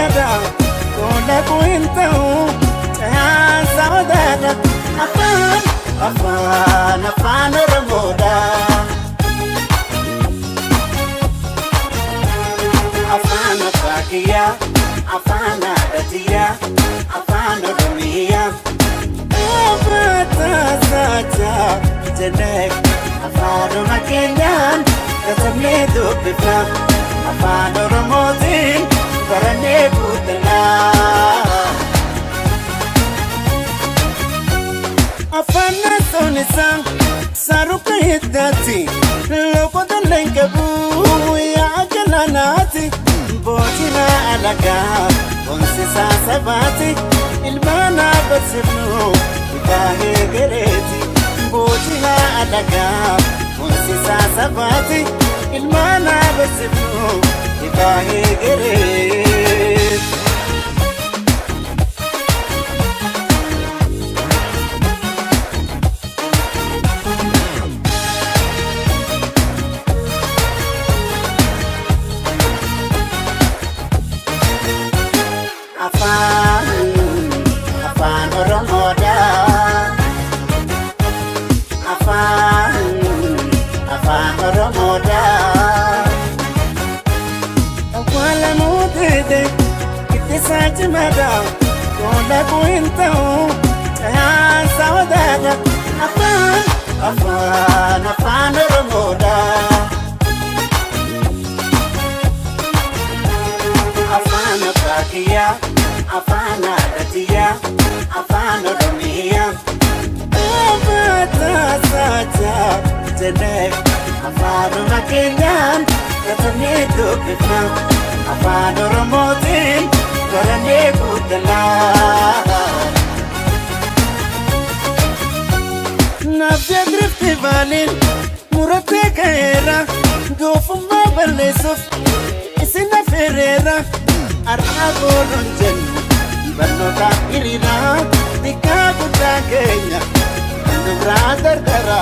mada kola kuintu Tahan saudara Afan Oromoda Afan Afakia Afan Adatia Afan Oromia Afata Saja Jenek Afan Makenyan Katamne Dupifam Afan Oromotin Barane Putana Afan Sonisang Saruka Hidati Loko Dalengabu Ya Ajalanati Botina Alaga Onsisa Sabati Ilmana Basifnu Ibahe Gereti Botina Alaga Onsisa Sabati Ilmana Basifnu Ibahe Gereti Afan Oromoda Afan Oromoda Wala mutede Kitisaji mada Kola kuintu Tahan saudara Afan Oromoda Afan Afakia Afan Adatia Afan Oromia Afata Saja Jenek Afan Makenyan Katamne Dupifam Afan Oromotin Barane Putana Nafya Drifti Valin Murate Kaera Gofuma Balesuf Isina Ferreira Arabo Lonjen Banota Irina Tika Kuta Kenya Nubra Dardara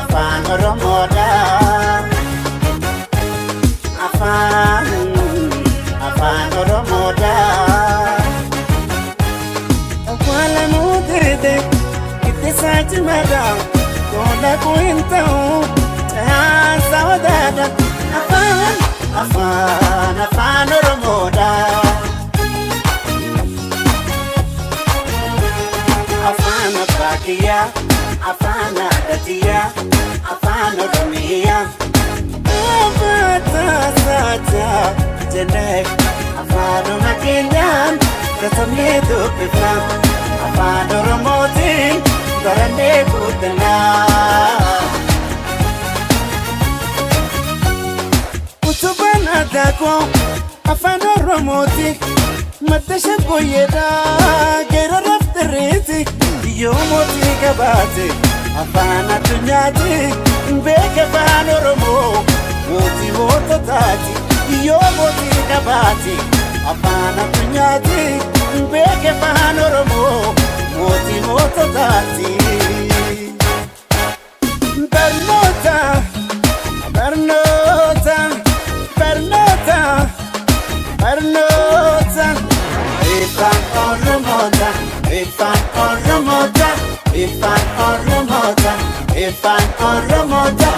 Afan Oromoda Afan Oromoda Wala mutede Kitisaji mada Kola kuintu Tahan saudara Afan Oromoda Afan Afakia Afan Adatia Afan Oromia Afata Saja Jenek Afan Makenyan Katamne Dupifam Afan Oromotin Barane Putana Utuban Adako Afan Oromotik Matasha Goyeda Gera Raftereti Yomoti Kabati Afan Atunyati Beke Afan Oromo Moti Mototati Yomoti Kabati Afan Atunyati Beke Afan Oromo Moti Mototati Bernota Ifan Oromoda Ifan Oromoda